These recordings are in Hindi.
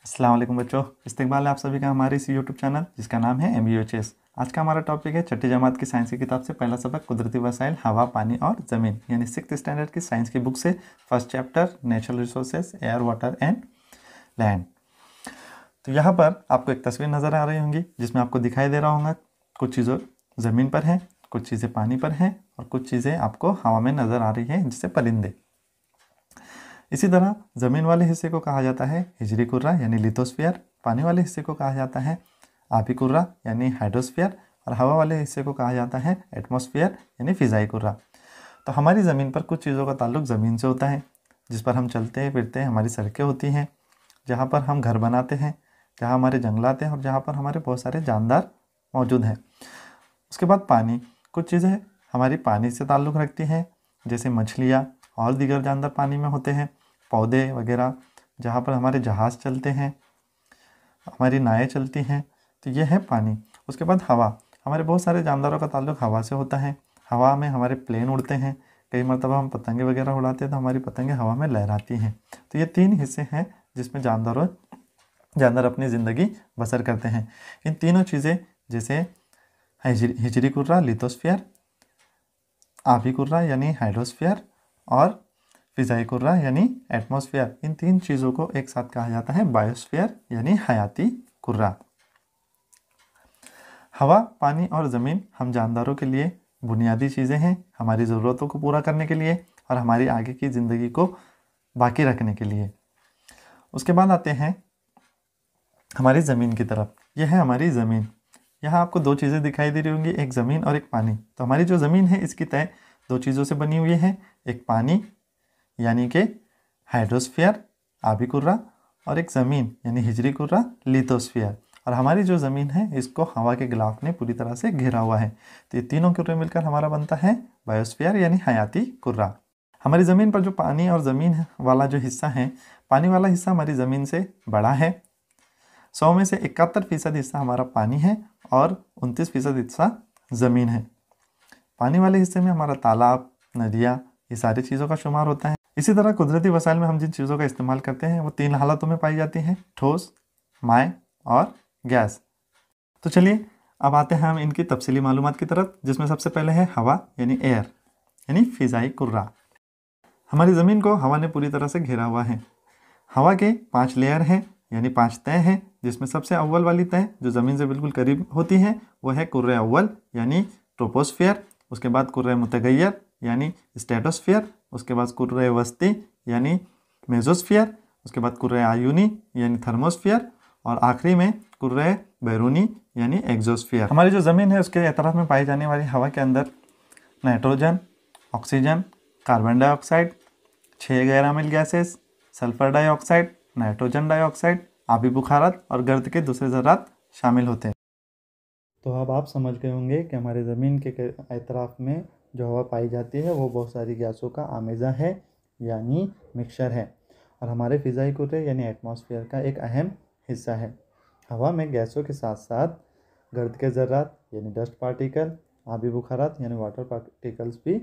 अस्सलाम वालेकुम बच्चों, इस्तकबाल है आप सभी का हमारे इस यूट्यूब चैनल जिसका नाम है MBOHS। आज का हमारा टॉपिक है छठी जमात की साइंस की किताब से पहला सबक कुदरती वसाइल हवा, पानी और ज़मीन, यानी 6th स्टैंडर्ड की साइंस की बुक से first chapter natural resources air, water and land. तो यहाँ पर आपको एक तस्वीर नज़र आ रही होंगी जिसमें आपको दिखाई दे रहा होगा कुछ चीज़ें ज़मीन पर हैं, कुछ चीज़ें पानी पर हैं और कुछ चीज़ें आपको हवा में नज़र आ रही हैं जिससे परिंदे। इसी तरह ज़मीन वाले हिस्से को कहा जाता है हिजरी कुर्रा यानी लिथोस्फीयर, पानी वाले हिस्से को कहा जाता है आबी कुर्रा यानी हाइड्रोस्फीयर और हवा वाले हिस्से को कहा जाता है एटमॉस्फेयर यानी फिज़ाई कुर्रा। तो हमारी ज़मीन पर कुछ चीज़ों का ताल्लुक ज़मीन से होता है, जिस पर हम चलते फिरते हैं, हमारी सड़कें होती हैं, जहाँ पर हम घर बनाते हैं, जहाँ हमारे जंगलात हैं और जहाँ पर हमारे बहुत सारे जानदार मौजूद हैं। उसके बाद पानी, कुछ चीज़ें हमारी पानी से ताल्लुक़ रखती हैं, जैसे मछलियाँ और दीगर जानदार पानी में होते हैं, पौधे वगैरह, जहाँ पर हमारे जहाज़ चलते हैं, हमारी नावें चलती हैं, तो ये है पानी। उसके बाद हवा, हमारे बहुत सारे जानदारों का ताल्लुक़ हवा से होता है। हवा में हमारे प्लेन उड़ते हैं, कई मरतबा हम पतंगे वगैरह उड़ाते हैं तो हमारी पतंगे हवा में लहराती हैं। तो ये 3 हिस्से हैं जिसमें जानदार अपनी ज़िंदगी बसर करते हैं। इन तीनों चीज़ें जैसे हिजरी कुर्रा लिथोस्फीयर, आबी कुर्रा यानी हाइड्रोस्फीयर और फिज़ाई कुर्रा यानी एटमॉस्फेयर, इन 3 चीज़ों को एक साथ कहा जाता है बायोस्फीयर यानी हयाती कुर्रा। हवा, पानी और ज़मीन हम जानदारों के लिए बुनियादी चीज़ें हैं, हमारी ज़रूरतों को पूरा करने के लिए और हमारी आगे की ज़िंदगी को बाकी रखने के लिए। उसके बाद आते हैं हमारी ज़मीन की तरफ। यह है हमारी ज़मीन। यहाँ आपको 2 चीज़ें दिखाई दे रही होंगी, एक ज़मीन और एक पानी। तो हमारी जो ज़मीन है इसकी तय 2 चीज़ों से बनी हुई है, एक पानी यानी कि हाइड्रोस्फीयर आबी कुर्रा और एक ज़मीन यानी हिजरी कुर्रा लिथोस्फीयर। और हमारी जो ज़मीन है इसको हवा के गिलाफ ने पूरी तरह से घेरा हुआ है। तो ये तीनों कुर्रे मिलकर हमारा बनता है बायोस्फीयर यानी हयाती कुर्रा। हमारी ज़मीन पर जो पानी और ज़मीन वाला जो हिस्सा है, पानी वाला हिस्सा हमारी ज़मीन से बड़ा है। 100 में से 71% हिस्सा हमारा पानी है और 29% हिस्सा ज़मीन है। पानी वाले हिस्से में हमारा तालाब, नदियाँ, ये सारी चीज़ों का शुमार होता है। इसी तरह कुदरती वसाइल में हम जिन चीज़ों का इस्तेमाल करते हैं वो 3 हालतों में पाई जाती हैं, ठोस, माय और गैस। तो चलिए अब आते हैं हम इनकी तफसीली मालूमात की तरफ, जिसमें सबसे पहले है हवा यानी एयर यानी फिज़ाई कुर्रा। हमारी ज़मीन को हवा ने पूरी तरह से घेरा हुआ है। हवा के 5 लेयर हैं यानी 5 तह हैं, जिसमें सबसे अव्वल वाली तह जो ज़मीन से बिल्कुल करीब होती है वो है कुर्रे अव्वल यानी ट्रोपोस्फियर। उसके बाद कुर्रे मुतगैयर यानी स्ट्रेटोस्फियर। उसके बाद कुर्रे वस्ती यानी मेसोस्फियर। उसके बाद कुर्रे आयुनी यानी थर्मोस्फियर और आखिरी में कुर्रे बैरूनी यानी एक्सोस्फियर। हमारी जो ज़मीन है उसके एतराफ़ में पाई जाने वाली हवा के अंदर नाइट्रोजन, ऑक्सीजन, कार्बन डाइऑक्साइड, 6 गैर अम्ल gases, sulphur dioxide, nitrogen dioxide, आबी बुखारात और गर्द के दूसरे ज़रात शामिल होते हैं। तो अब आप समझ गए होंगे कि हमारे ज़मीन के एतराफ़ में जो हवा पाई जाती है वो बहुत सारी गैसों का आमेज़ा है यानी मिक्सचर है और हमारे फिज़ाई कुर्रे यानी एटमॉस्फेयर का एक अहम हिस्सा है। हवा में गैसों के साथ साथ गर्द के ज़रात यानी डस्ट पार्टिकल, आबी बुखारात यानी वाटर पार्टिकल्स भी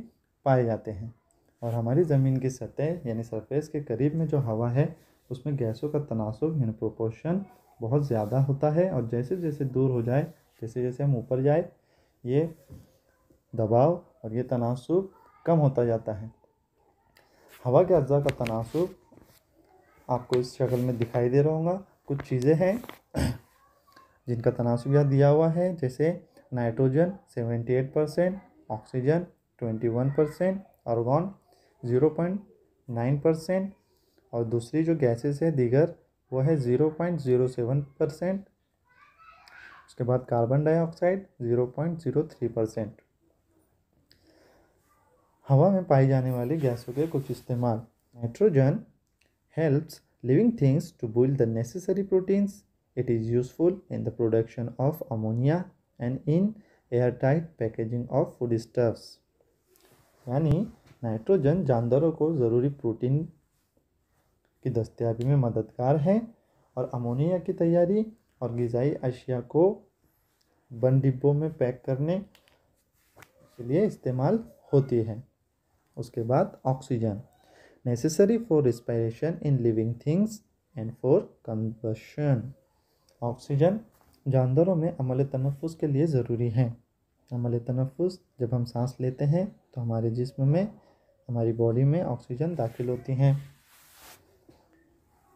पाए जाते हैं। और हमारी ज़मीन की सतह यानी सरफेस के करीब में जो हवा है उसमें गैसों का तनासुब यानी प्रोपोर्शन बहुत ज़्यादा होता है और जैसे जैसे दूर हो जाए, जैसे जैसे हम ऊपर जाए, ये दबाव और ये तनासुब कम होता जाता है। हवा के अज्जा का तनासुब आपको इस शक्ल में दिखाई दे रहा होगा। कुछ चीज़ें हैं जिनका तनासुब यहाँ दिया हुआ है, जैसे नाइट्रोजन 78%, ऑक्सीजन 21%, आर्गन 0.9% और दूसरी जो गैसेस है दीगर वो है 0.07%। उसके बाद कार्बन डाइऑक्साइड 0.03%। हवा में पाई जाने वाली गैसों के कुछ इस्तेमाल। Nitrogen helps living things to build the necessary proteins. It is useful in the production of ammonia and in airtight packaging of foodstuffs. यानी नाइट्रोजन जानदारों को ज़रूरी प्रोटीन की दस्तयाबी में मददगार है और अमोनिया की तैयारी और ग़िज़ाई अशिया को बंद डिब्बों में पैक करने के लिए इस्तेमाल होती है। उसके बाद oxygen necessary for respiration in living things and for combustion. Oxygen जानदारों में अमल तनफ़ुस के लिए ज़रूरी है। अमल तनफ़ुस जब हम सांस लेते हैं तो हमारे जिस्म में, हमारी बॉडी में ऑक्सीजन दाखिल होती हैं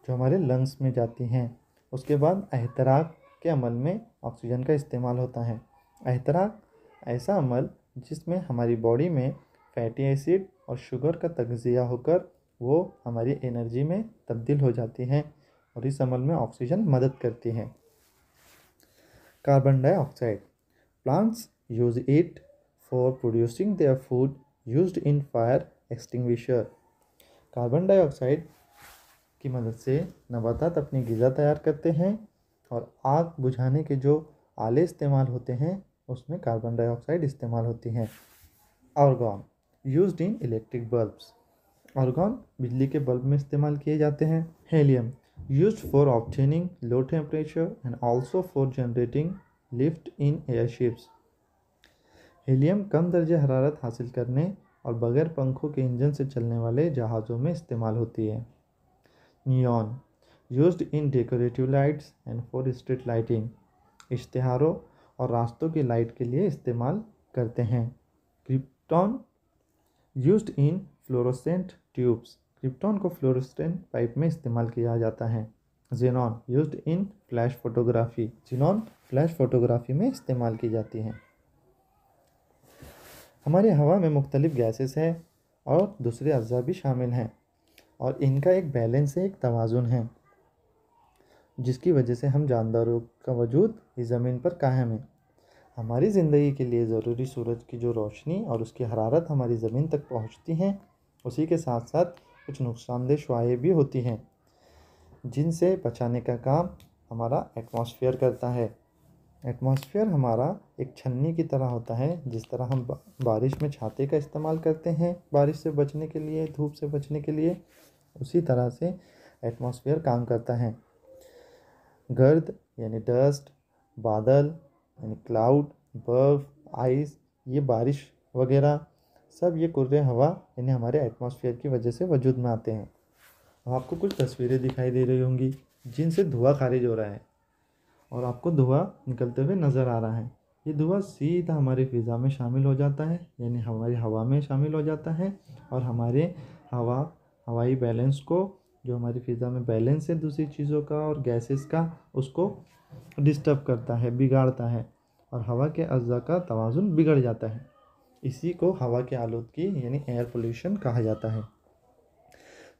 जो हमारे लंग्स में जाती हैं। उसके बाद एहतराक के अमल में ऑक्सीजन का इस्तेमाल होता है। एहतराक ऐसा अमल जिसमें हमारी बॉडी में फैटी एसिड और शुगर का तगज़िया होकर वो हमारी एनर्जी में तब्दील हो जाती हैं और इस अमल में ऑक्सीजन मदद करती है। Carbon dioxide, plants use it for producing their food used in fire extinguisher. Carbon dioxide की मदद से नबातात अपनी ग़िज़ा तैयार करते हैं और आग बुझाने के जो आले इस्तेमाल होते हैं उसमें कार्बन डाइऑक्साइड इस्तेमाल होती हैं। Argon used in electric bulbs, argon बिजली के बल्ब में इस्तेमाल किए जाते हैं। Helium used for obtaining low temperature and also for generating lift in airships. Helium कम दर्जे हरारत हासिल करने और बगैर पंखों के इंजन से चलने वाले जहाज़ों में इस्तेमाल होती है। Neon used in decorative lights and for street lighting, इश्तिहारों और रास्तों की लाइट के लिए इस्तेमाल करते हैं। Krypton used in fluorescent tubes, krypton को फ्लोरोसेंट पाइप में इस्तेमाल किया जाता है। Xenon used in flash photography, xenon flash photography में इस्तेमाल की जाती हैं। हमारी हवा में मुख्तलिफ गैसेस हैं और दूसरे अज़्ज़ा भी शामिल हैं और इनका एक बैलेंस है, एक तवाज़ुन है, जिसकी वजह से हम जानदारों का वजूद इस ज़मीन पर कायम है। हमारी ज़िंदगी के लिए ज़रूरी सूरज की जो रोशनी और उसकी हरारत हमारी ज़मीन तक पहुंचती हैं, उसी के साथ साथ कुछ नुकसानदेह शुआएं भी होती हैं जिनसे बचाने का काम हमारा एटमॉस्फेयर करता है। एटमॉस्फेयर हमारा एक छन्नी की तरह होता है। जिस तरह हम बारिश में छाते का इस्तेमाल करते हैं बारिश से बचने के लिए, धूप से बचने के लिए, उसी तरह से एटमॉस्फेयर काम करता है। गर्द यानी डस्ट, बादल यानी क्लाउड, बर्फ़, आइस, ये बारिश वगैरह सब ये कुर्रे हवा यानी हमारे एटमॉस्फेयर की वजह से वजूद में आते हैं। अब आपको कुछ तस्वीरें दिखाई दे रही होंगी जिनसे धुआं खारिज हो रहा है और आपको धुआं निकलते हुए नज़र आ रहा है। ये धुआं सीधा हमारी फ़िज़ा में शामिल हो जाता है यानी हमारी हवा में शामिल हो जाता है और हमारे हवाई बैलेंस को, जो हमारी फ़िज़ा में बैलेंस है दूसरी चीज़ों का और गैसेस का, उसको डिस्टर्ब करता है, बिगाड़ता है और हवा के अज़्ज़ा का तवाज़ुन बिगड़ जाता है। इसी को हवा की आलूदगी यानी एयर पोल्यूशन कहा जाता है।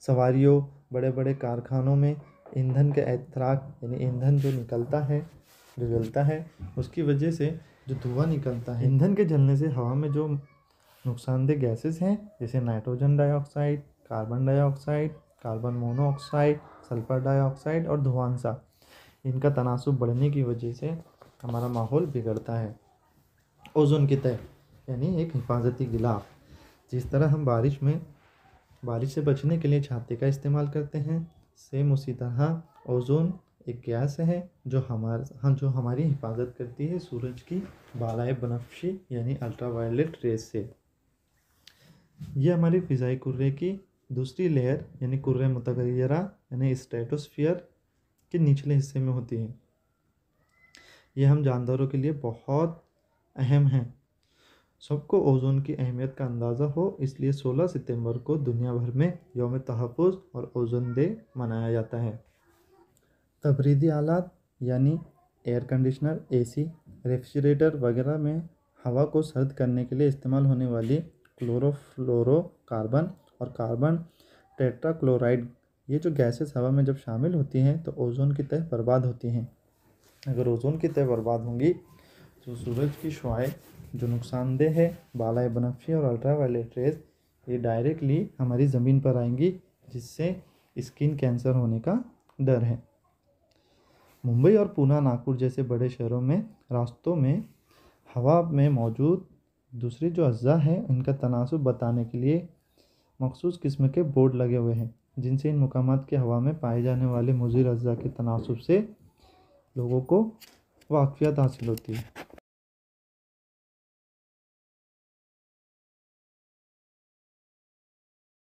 सवारियों, बड़े बड़े कारखानों में ईंधन के एहतराक यानी ईंधन जो निकलता है, जो जलता है, उसकी वजह से जो धुआं निकलता है, ईंधन के जलने से हवा में जो नुकसानदेह गैसेस हैं जैसे nitrogen dioxide, carbon dioxide, carbon monoxide, sulphur dioxide और धुआंसा, इनका तनासुब बढ़ने की वजह से हमारा माहौल बिगड़ता है। ओजोन की तह यानी एक हिफाजती गिलाफ, जिस तरह हम बारिश से बचने के लिए छाते का इस्तेमाल करते हैं, सेम उसी तरह ओजोन एक गैस है जो हमारी हिफाजत करती है सूरज की बालाए बनफशी यानी अल्ट्रावायलेट रेस से। यह हमारी फ़िज़ाई कुर्रे की दूसरी लेयर यानी कुर्रे मुतगय्यरा यानी स्ट्रेटोस्फियर के निचले हिस्से में होती है। यह हम जानदारों के लिए बहुत अहम है। सबको ओज़ोन की अहमियत का अंदाज़ा हो, इसलिए 16 सितंबर को दुनिया भर में यौम तहफ़्फ़ुज़ और ओज़ोन डे मनाया जाता है। तबरीदी आलात यानी एयर कंडीशनर, AC, रेफ्रिजरेटर वगैरह में हवा को सर्द करने के लिए इस्तेमाल होने वाली क्लोरोफ्लोरोकार्बन और कार्बन टेट्राक्लोराइड, ये जो गैसेस हवा में जब शामिल होती हैं तो ओज़ोन की तह बर्बाद होती हैं। अगर ओज़ोन की तह बर्बाद होंगी तो सूरज की शुआएं जो नुकसानदेह है, बालाए बनफशी और अल्ट्रावायलेट रेज, ये डायरेक्टली हमारी ज़मीन पर आएंगी, जिससे स्किन कैंसर होने का डर है। मुंबई और पूना, नागपुर जैसे बड़े शहरों में रास्तों में हवा में मौजूद दूसरे जो अज़्ज़ा हैं इनका तनासुब बताने के लिए मखसूस किस्म के बोर्ड लगे हुए हैं, जिनसे इन मकामात की हवा में पाए जाने वाले मुज़िर अज़्ज़ा के तनासुब से लोगों को वाक़फ़ियत हासिल होती है।